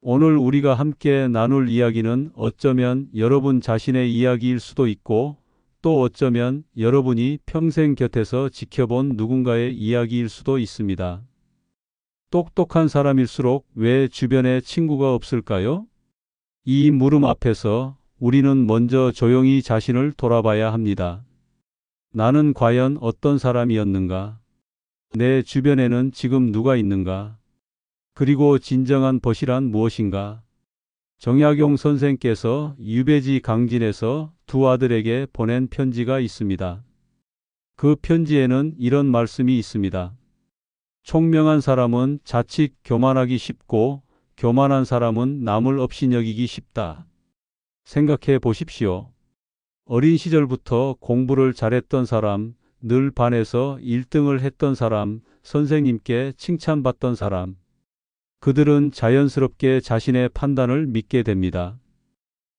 오늘 우리가 함께 나눌 이야기는 어쩌면 여러분 자신의 이야기일 수도 있고 또 어쩌면 여러분이 평생 곁에서 지켜본 누군가의 이야기일 수도 있습니다. 똑똑한 사람일수록 왜 주변에 친구가 없을까요? 이 물음 앞에서 우리는 먼저 조용히 자신을 돌아봐야 합니다. 나는 과연 어떤 사람이었는가? 내 주변에는 지금 누가 있는가? 그리고 진정한 벗이란 무엇인가? 정약용 선생께서 유배지 강진에서 두 아들에게 보낸 편지가 있습니다. 그 편지에는 이런 말씀이 있습니다. 총명한 사람은 자칫 교만하기 쉽고 교만한 사람은 남을 업신여기기 쉽다. 생각해 보십시오. 어린 시절부터 공부를 잘했던 사람, 늘 반에서 1등을 했던 사람, 선생님께 칭찬받던 사람. 그들은 자연스럽게 자신의 판단을 믿게 됩니다.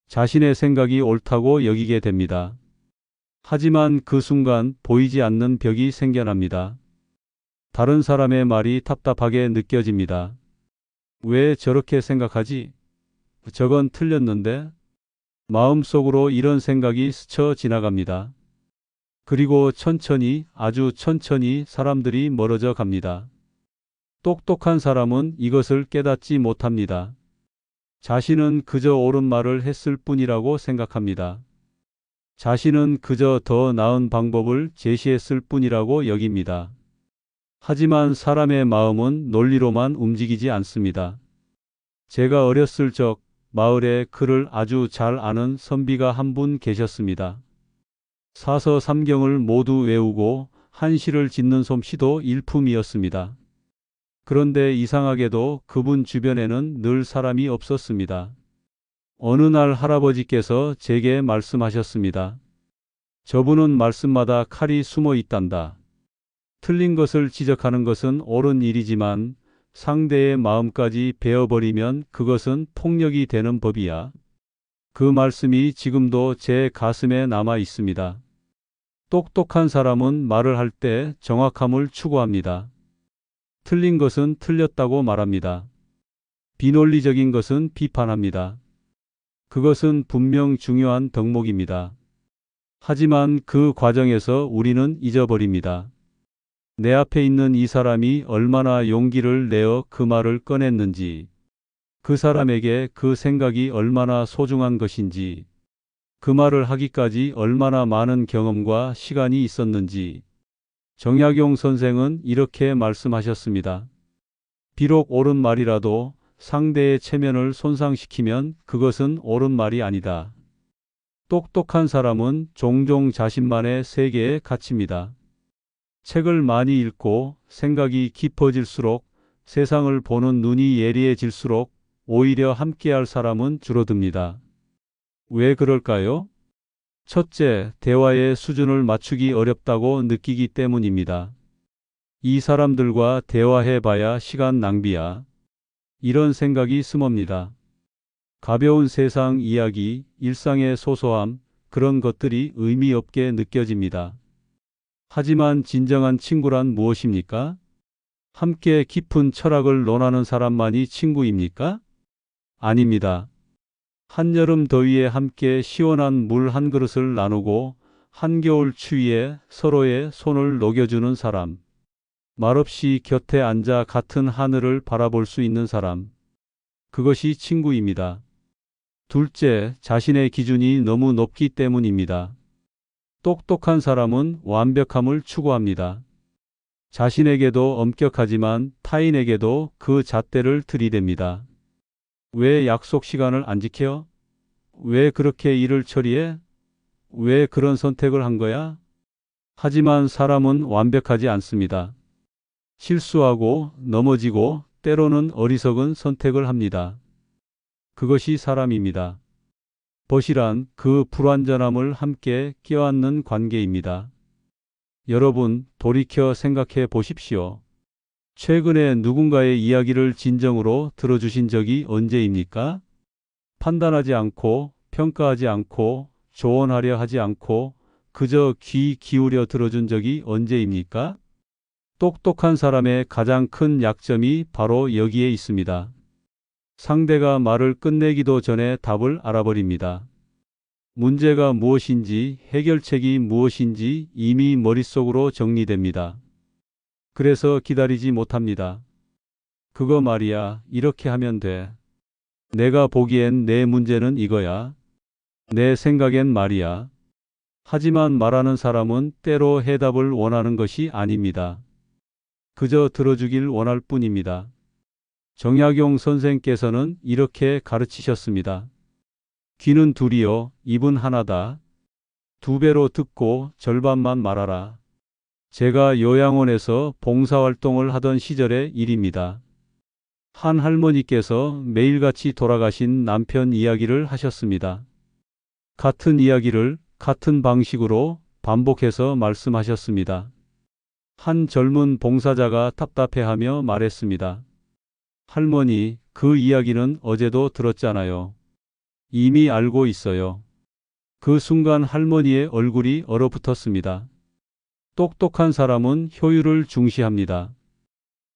자신의 생각이 옳다고 여기게 됩니다. 하지만 그 순간 보이지 않는 벽이 생겨납니다. 다른 사람의 말이 답답하게 느껴집니다. 왜 저렇게 생각하지? 저건 틀렸는데? 마음속으로 이런 생각이 스쳐 지나갑니다. 그리고 천천히, 아주 천천히 사람들이 멀어져 갑니다. 똑똑한 사람은 이것을 깨닫지 못합니다. 자신은 그저 옳은 말을 했을 뿐이라고 생각합니다. 자신은 그저 더 나은 방법을 제시했을 뿐이라고 여깁니다. 하지만 사람의 마음은 논리로만 움직이지 않습니다. 제가 어렸을 적 마을에 글을 아주 잘 아는 선비가 한 분 계셨습니다. 사서 삼경을 모두 외우고 한시를 짓는 솜씨도 일품이었습니다. 그런데 이상하게도 그분 주변에는 늘 사람이 없었습니다. 어느 날 할아버지께서 제게 말씀하셨습니다. 저분은 말씀마다 칼이 숨어 있단다. 틀린 것을 지적하는 것은 옳은 일이지만 상대의 마음까지 베어버리면 그것은 폭력이 되는 법이야. 그 말씀이 지금도 제 가슴에 남아 있습니다. 똑똑한 사람은 말을 할 때 정확함을 추구합니다. 틀린 것은 틀렸다고 말합니다. 비논리적인 것은 비판합니다. 그것은 분명 중요한 덕목입니다. 하지만 그 과정에서 우리는 잊어버립니다. 내 앞에 있는 이 사람이 얼마나 용기를 내어 그 말을 꺼냈는지, 그 사람에게 그 생각이 얼마나 소중한 것인지, 그 말을 하기까지 얼마나 많은 경험과 시간이 있었는지. 정약용 선생은 이렇게 말씀하셨습니다. 비록 옳은 말이라도 상대의 체면을 손상시키면 그것은 옳은 말이 아니다. 똑똑한 사람은 종종 자신만의 세계에 갇힙니다. 책을 많이 읽고 생각이 깊어질수록 세상을 보는 눈이 예리해질수록 오히려 함께할 사람은 줄어듭니다. 왜 그럴까요? 첫째, 대화의 수준을 맞추기 어렵다고 느끼기 때문입니다. 이 사람들과 대화해봐야 시간 낭비야. 이런 생각이 스멉니다. 가벼운 세상 이야기, 일상의 소소함, 그런 것들이 의미 없게 느껴집니다. 하지만 진정한 친구란 무엇입니까? 함께 깊은 철학을 논하는 사람만이 친구입니까? 아닙니다. 한여름 더위에 함께 시원한 물 한 그릇을 나누고 한겨울 추위에 서로의 손을 녹여주는 사람. 말없이 곁에 앉아 같은 하늘을 바라볼 수 있는 사람. 그것이 친구입니다. 둘째, 자신의 기준이 너무 높기 때문입니다. 똑똑한 사람은 완벽함을 추구합니다. 자신에게도 엄격하지만 타인에게도 그 잣대를 들이댑니다. 왜 약속 시간을 안 지켜? 왜 그렇게 일을 처리해? 왜 그런 선택을 한 거야? 하지만 사람은 완벽하지 않습니다. 실수하고 넘어지고 때로는 어리석은 선택을 합니다. 그것이 사람입니다. 벗이란 그 불완전함을 함께 껴안는 관계입니다. 여러분, 돌이켜 생각해 보십시오. 최근에 누군가의 이야기를 진정으로 들어주신 적이 언제입니까? 판단하지 않고, 평가하지 않고, 조언하려 하지 않고, 그저 귀 기울여 들어준 적이 언제입니까? 똑똑한 사람의 가장 큰 약점이 바로 여기에 있습니다. 상대가 말을 끝내기도 전에 답을 알아버립니다. 문제가 무엇인지, 해결책이 무엇인지 이미 머릿속으로 정리됩니다. 그래서 기다리지 못합니다. 그거 말이야, 이렇게 하면 돼. 내가 보기엔 내 문제는 이거야. 내 생각엔 말이야. 하지만 말하는 사람은 때로 해답을 원하는 것이 아닙니다. 그저 들어주길 원할 뿐입니다. 정약용 선생께서는 이렇게 가르치셨습니다. 귀는 둘이요, 입은 하나다. 두 배로 듣고 절반만 말하라. 제가 요양원에서 봉사활동을 하던 시절의 일입니다. 한 할머니께서 매일같이 돌아가신 남편 이야기를 하셨습니다. 같은 이야기를 같은 방식으로 반복해서 말씀하셨습니다. 한 젊은 봉사자가 답답해하며 말했습니다. 할머니, 그 이야기는 어제도 들었잖아요. 이미 알고 있어요. 그 순간 할머니의 얼굴이 얼어붙었습니다. 똑똑한 사람은 효율을 중시합니다.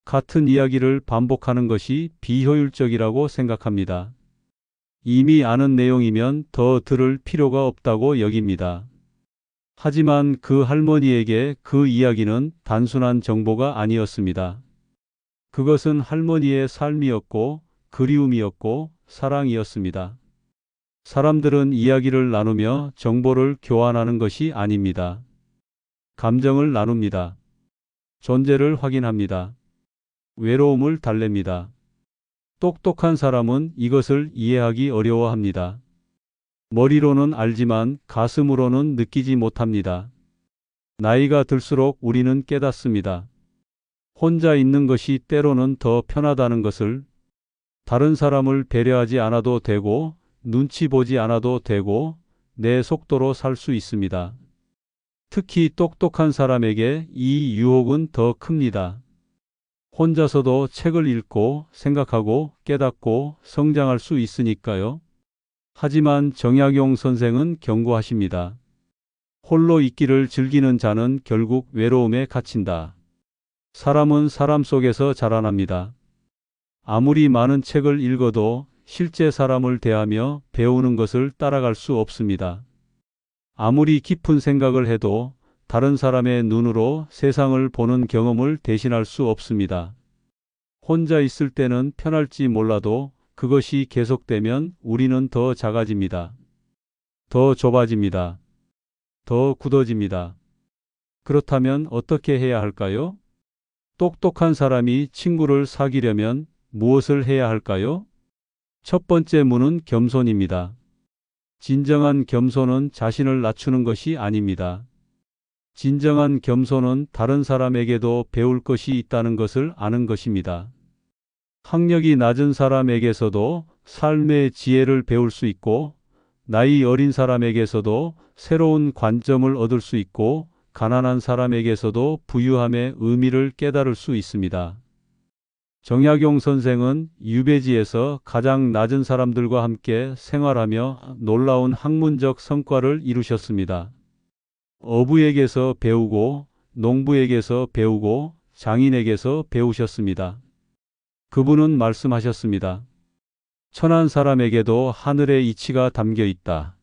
같은 이야기를 반복하는 것이 비효율적이라고 생각합니다. 이미 아는 내용이면 더 들을 필요가 없다고 여깁니다. 하지만 그 할머니에게 그 이야기는 단순한 정보가 아니었습니다. 그것은 할머니의 삶이었고, 그리움이었고, 사랑이었습니다. 사람들은 이야기를 나누며 정보를 교환하는 것이 아닙니다. 감정을 나눕니다. 존재를 확인합니다. 외로움을 달랩니다. 똑똑한 사람은 이것을 이해하기 어려워합니다. 머리로는 알지만 가슴으로는 느끼지 못합니다. 나이가 들수록 우리는 깨닫습니다. 혼자 있는 것이 때로는 더 편하다는 것을, 다른 사람을 배려하지 않아도 되고, 눈치 보지 않아도 되고, 내 속도로 살 수 있습니다. 특히 똑똑한 사람에게 이 유혹은 더 큽니다. 혼자서도 책을 읽고 생각하고 깨닫고 성장할 수 있으니까요. 하지만 정약용 선생은 경고하십니다. 홀로 있기를 즐기는 자는 결국 외로움에 갇힌다. 사람은 사람 속에서 자라납니다. 아무리 많은 책을 읽어도 실제 사람을 대하며 배우는 것을 따라갈 수 없습니다. 아무리 깊은 생각을 해도 다른 사람의 눈으로 세상을 보는 경험을 대신할 수 없습니다. 혼자 있을 때는 편할지 몰라도 그것이 계속되면 우리는 더 작아집니다. 더 좁아집니다. 더 굳어집니다. 그렇다면 어떻게 해야 할까요? 똑똑한 사람이 친구를 사귀려면 무엇을 해야 할까요? 첫 번째 문은 겸손입니다. 진정한 겸손은 자신을 낮추는 것이 아닙니다. 진정한 겸손은 다른 사람에게도 배울 것이 있다는 것을 아는 것입니다. 학력이 낮은 사람에게서도 삶의 지혜를 배울 수 있고, 나이 어린 사람에게서도 새로운 관점을 얻을 수 있고, 가난한 사람에게서도 부유함의 의미를 깨달을 수 있습니다. 정약용 선생은 유배지에서 가장 낮은 사람들과 함께 생활하며 놀라운 학문적 성과를 이루셨습니다. 어부에게서 배우고, 농부에게서 배우고, 장인에게서 배우셨습니다. 그분은 말씀하셨습니다. 천한 사람에게도 하늘의 이치가 담겨 있다.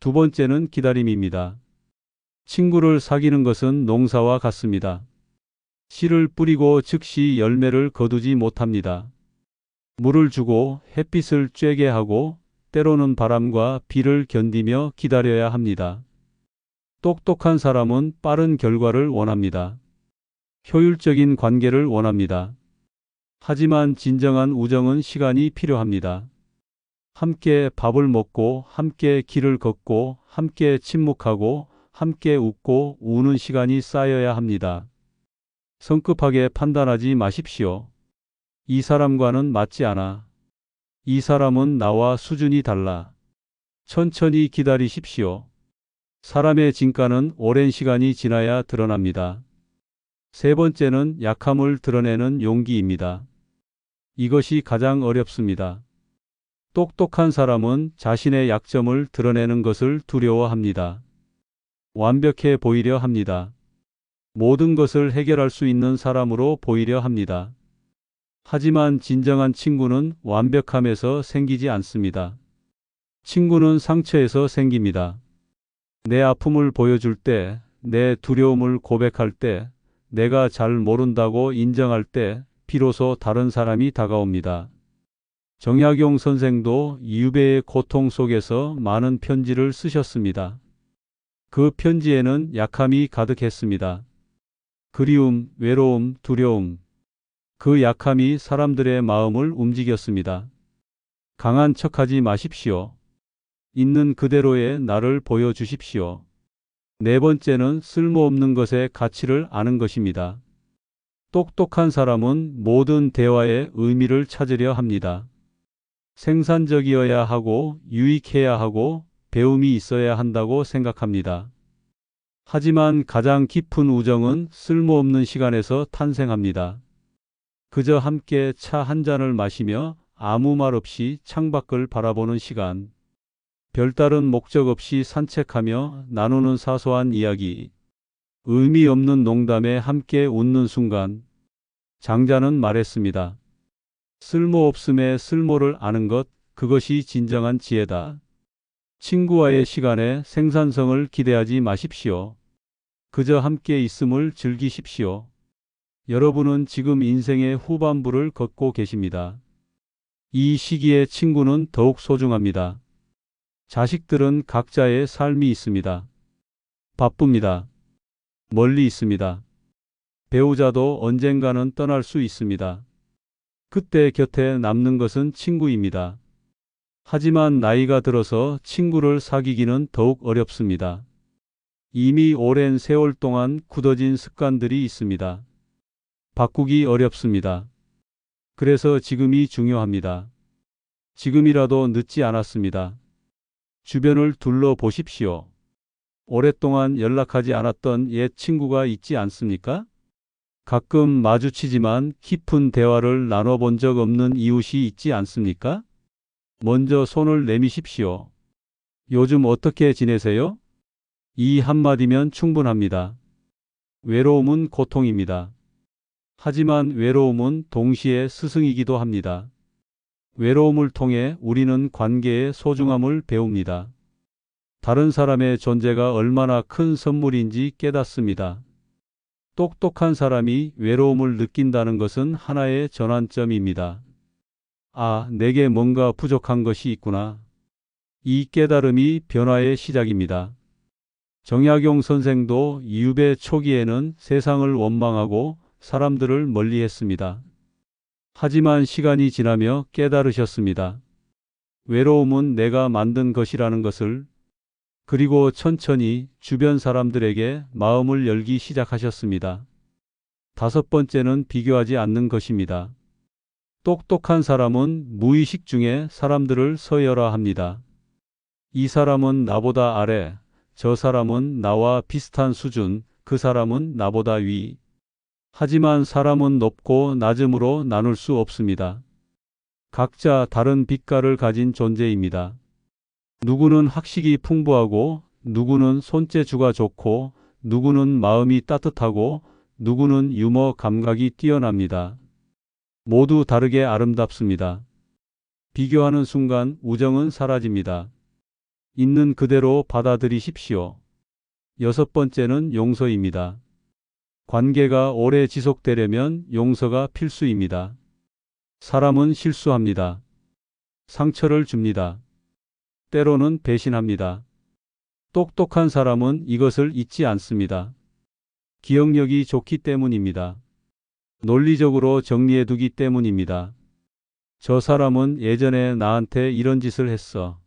두 번째는 기다림입니다. 친구를 사귀는 것은 농사와 같습니다. 씨를 뿌리고 즉시 열매를 거두지 못합니다. 물을 주고 햇빛을 쬐게 하고 때로는 바람과 비를 견디며 기다려야 합니다. 똑똑한 사람은 빠른 결과를 원합니다. 효율적인 관계를 원합니다. 하지만 진정한 우정은 시간이 필요합니다. 함께 밥을 먹고, 함께 길을 걷고, 함께 침묵하고, 함께 웃고 우는 시간이 쌓여야 합니다. 성급하게 판단하지 마십시오. 이 사람과는 맞지 않아. 이 사람은 나와 수준이 달라. 천천히 기다리십시오. 사람의 진가는 오랜 시간이 지나야 드러납니다. 세 번째는 약함을 드러내는 용기입니다. 이것이 가장 어렵습니다. 똑똑한 사람은 자신의 약점을 드러내는 것을 두려워합니다. 완벽해 보이려 합니다. 모든 것을 해결할 수 있는 사람으로 보이려 합니다. 하지만 진정한 친구는 완벽함에서 생기지 않습니다. 친구는 상처에서 생깁니다. 내 아픔을 보여줄 때, 내 두려움을 고백할 때, 내가 잘 모른다고 인정할 때, 비로소 다른 사람이 다가옵니다. 정약용 선생도 유배의 고통 속에서 많은 편지를 쓰셨습니다. 그 편지에는 약함이 가득했습니다. 그리움, 외로움, 두려움. 그 약함이 사람들의 마음을 움직였습니다. 강한 척하지 마십시오. 있는 그대로의 나를 보여주십시오. 네 번째는 쓸모없는 것의 가치를 아는 것입니다. 똑똑한 사람은 모든 대화의 의미를 찾으려 합니다. 생산적이어야 하고 유익해야 하고 배움이 있어야 한다고 생각합니다. 하지만 가장 깊은 우정은 쓸모없는 시간에서 탄생합니다. 그저 함께 차 한 잔을 마시며 아무 말 없이 창밖을 바라보는 시간. 별다른 목적 없이 산책하며 나누는 사소한 이야기. 의미 없는 농담에 함께 웃는 순간. 장자는 말했습니다. 쓸모없음의 쓸모를 아는 것, 그것이 진정한 지혜다. 친구와의 시간에 생산성을 기대하지 마십시오. 그저 함께 있음을 즐기십시오. 여러분은 지금 인생의 후반부를 걷고 계십니다. 이 시기에 친구는 더욱 소중합니다. 자식들은 각자의 삶이 있습니다. 바쁩니다. 멀리 있습니다. 배우자도 언젠가는 떠날 수 있습니다. 그때 곁에 남는 것은 친구입니다. 하지만 나이가 들어서 친구를 사귀기는 더욱 어렵습니다. 이미 오랜 세월 동안 굳어진 습관들이 있습니다. 바꾸기 어렵습니다. 그래서 지금이 중요합니다. 지금이라도 늦지 않았습니다. 주변을 둘러보십시오. 오랫동안 연락하지 않았던 옛 친구가 있지 않습니까? 가끔 마주치지만 깊은 대화를 나눠본 적 없는 이웃이 있지 않습니까? 먼저 손을 내미십시오. 요즘 어떻게 지내세요? 이 한마디면 충분합니다. 외로움은 고통입니다. 하지만 외로움은 동시에 스승이기도 합니다. 외로움을 통해 우리는 관계의 소중함을 배웁니다. 다른 사람의 존재가 얼마나 큰 선물인지 깨닫습니다. 똑똑한 사람이 외로움을 느낀다는 것은 하나의 전환점입니다. 아, 내게 뭔가 부족한 것이 있구나. 이 깨달음이 변화의 시작입니다. 정약용 선생도 유배 초기에는 세상을 원망하고 사람들을 멀리했습니다. 하지만 시간이 지나며 깨달으셨습니다. 외로움은 내가 만든 것이라는 것을. 그리고 천천히 주변 사람들에게 마음을 열기 시작하셨습니다. 다섯 번째는 비교하지 않는 것입니다. 똑똑한 사람은 무의식 중에 사람들을 서열화합니다. 이 사람은 나보다 아래, 저 사람은 나와 비슷한 수준, 그 사람은 나보다 위. 하지만 사람은 높고 낮음으로 나눌 수 없습니다. 각자 다른 빛깔을 가진 존재입니다. 누구는 학식이 풍부하고, 누구는 손재주가 좋고, 누구는 마음이 따뜻하고, 누구는 유머 감각이 뛰어납니다. 모두 다르게 아름답습니다. 비교하는 순간 우정은 사라집니다. 있는 그대로 받아들이십시오. 여섯 번째는 용서입니다. 관계가 오래 지속되려면 용서가 필수입니다. 사람은 실수합니다. 상처를 줍니다. 때로는 배신합니다. 똑똑한 사람은 이것을 잊지 않습니다. 기억력이 좋기 때문입니다. 논리적으로 정리해두기 때문입니다. 저 사람은 예전에 나한테 이런 짓을 했어.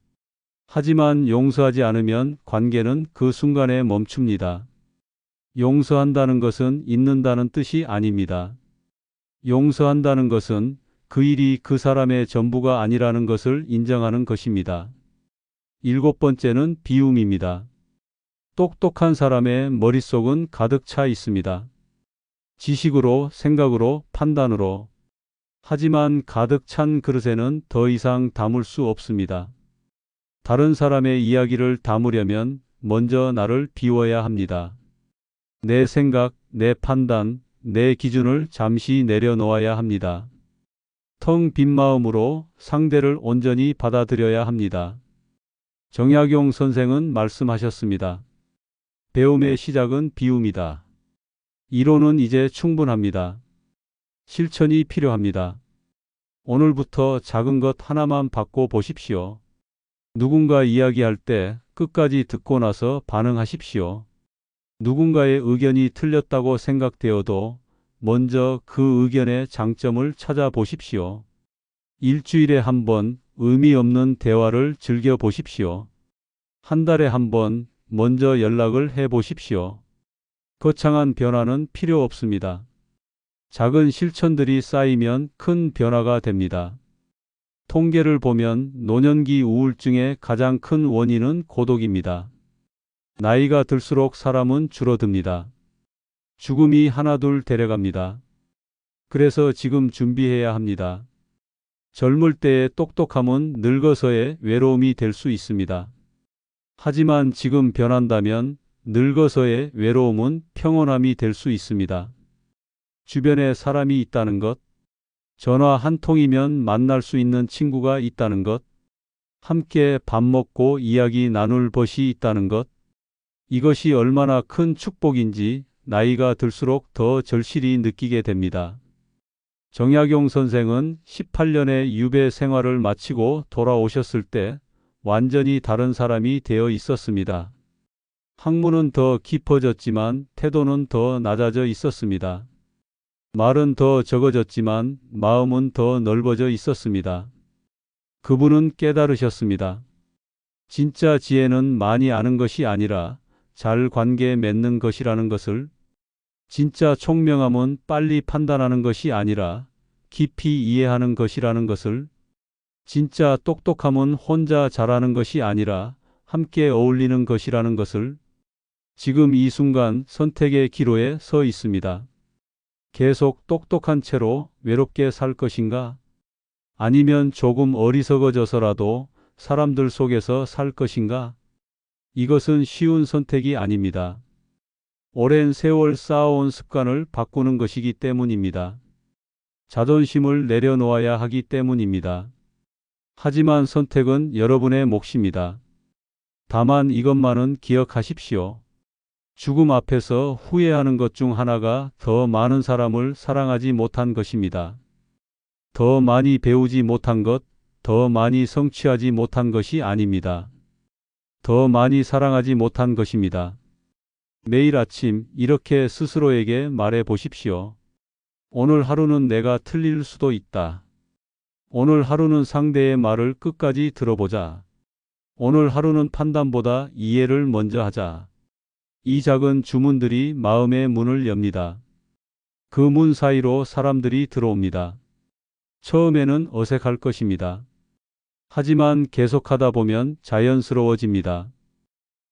하지만 용서하지 않으면 관계는 그 순간에 멈춥니다. 용서한다는 것은 잊는다는 뜻이 아닙니다. 용서한다는 것은 그 일이 그 사람의 전부가 아니라는 것을 인정하는 것입니다. 일곱 번째는 비움입니다. 똑똑한 사람의 머릿속은 가득 차 있습니다. 지식으로, 생각으로, 판단으로. 하지만 가득 찬 그릇에는 더 이상 담을 수 없습니다. 다른 사람의 이야기를 담으려면 먼저 나를 비워야 합니다. 내 생각, 내 판단, 내 기준을 잠시 내려놓아야 합니다. 텅 빈 마음으로 상대를 온전히 받아들여야 합니다. 정약용 선생은 말씀하셨습니다. 배움의 시작은 비움이다. 이론은 이제 충분합니다. 실천이 필요합니다. 오늘부터 작은 것 하나만 바꿔 보십시오. 누군가 이야기할 때 끝까지 듣고 나서 반응하십시오. 누군가의 의견이 틀렸다고 생각되어도 먼저 그 의견의 장점을 찾아보십시오. 일주일에 한 번 의미 없는 대화를 즐겨보십시오. 한 달에 한 번 먼저 연락을 해보십시오. 거창한 변화는 필요 없습니다. 작은 실천들이 쌓이면 큰 변화가 됩니다. 통계를 보면 노년기 우울증의 가장 큰 원인은 고독입니다. 나이가 들수록 사람은 줄어듭니다. 죽음이 하나둘 데려갑니다. 그래서 지금 준비해야 합니다. 젊을 때의 똑똑함은 늙어서의 외로움이 될 수 있습니다. 하지만 지금 변한다면 늙어서의 외로움은 평온함이 될 수 있습니다. 주변에 사람이 있다는 것, 전화 한 통이면 만날 수 있는 친구가 있다는 것, 함께 밥 먹고 이야기 나눌 것이 있다는 것, 이것이 얼마나 큰 축복인지 나이가 들수록 더 절실히 느끼게 됩니다. 정약용 선생은 18년의 유배 생활을 마치고 돌아오셨을 때 완전히 다른 사람이 되어 있었습니다. 학문은 더 깊어졌지만 태도는 더 낮아져 있었습니다. 말은 더 적어졌지만 마음은 더 넓어져 있었습니다. 그분은 깨달으셨습니다. 진짜 지혜는 많이 아는 것이 아니라 잘 관계 맺는 것이라는 것을, 진짜 총명함은 빨리 판단하는 것이 아니라 깊이 이해하는 것이라는 것을, 진짜 똑똑함은 혼자 잘하는 것이 아니라 함께 어울리는 것이라는 것을, 지금 이 순간 선택의 기로에 서 있습니다. 계속 똑똑한 채로 외롭게 살 것인가? 아니면 조금 어리석어져서라도 사람들 속에서 살 것인가? 이것은 쉬운 선택이 아닙니다. 오랜 세월 쌓아온 습관을 바꾸는 것이기 때문입니다. 자존심을 내려놓아야 하기 때문입니다. 하지만 선택은 여러분의 몫입니다. 다만 이것만은 기억하십시오. 죽음 앞에서 후회하는 것 중 하나가 더 많은 사람을 사랑하지 못한 것입니다. 더 많이 배우지 못한 것, 더 많이 성취하지 못한 것이 아닙니다. 더 많이 사랑하지 못한 것입니다. 매일 아침 이렇게 스스로에게 말해 보십시오. 오늘 하루는 내가 틀릴 수도 있다. 오늘 하루는 상대의 말을 끝까지 들어보자. 오늘 하루는 판단보다 이해를 먼저 하자. 이 작은 주문들이 마음의 문을 엽니다. 그 문 사이로 사람들이 들어옵니다. 처음에는 어색할 것입니다. 하지만 계속하다 보면 자연스러워집니다.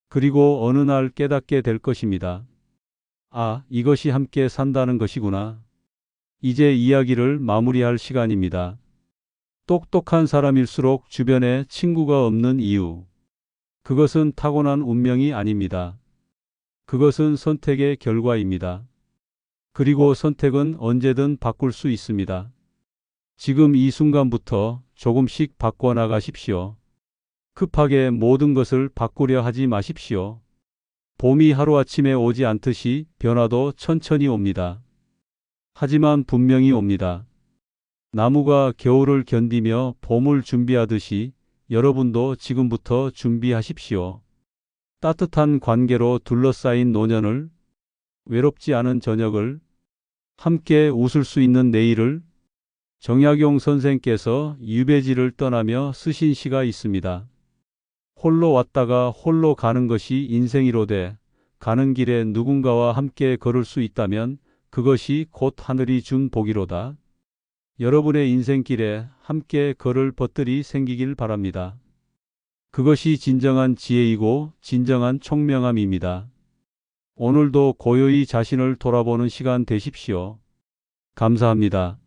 그리고 어느 날 깨닫게 될 것입니다. 아, 이것이 함께 산다는 것이구나. 이제 이야기를 마무리할 시간입니다. 똑똑한 사람일수록 주변에 친구가 없는 이유. 그것은 타고난 운명이 아닙니다. 그것은 선택의 결과입니다. 그리고 선택은 언제든 바꿀 수 있습니다. 지금 이 순간부터 조금씩 바꿔나가십시오. 급하게 모든 것을 바꾸려 하지 마십시오. 봄이 하루아침에 오지 않듯이 변화도 천천히 옵니다. 하지만 분명히 옵니다. 나무가 겨울을 견디며 봄을 준비하듯이 여러분도 지금부터 준비하십시오. 따뜻한 관계로 둘러싸인 노년을, 외롭지 않은 저녁을, 함께 웃을 수 있는 내일을, 정약용 선생께서 유배지를 떠나며 쓰신 시가 있습니다. 홀로 왔다가 홀로 가는 것이 인생이로되 가는 길에 누군가와 함께 걸을 수 있다면 그것이 곧 하늘이 준 복이로다. 여러분의 인생길에 함께 걸을 벗들이 생기길 바랍니다. 그것이 진정한 지혜이고 진정한 총명함입니다. 오늘도 고요히 자신을 돌아보는 시간 되십시오. 감사합니다.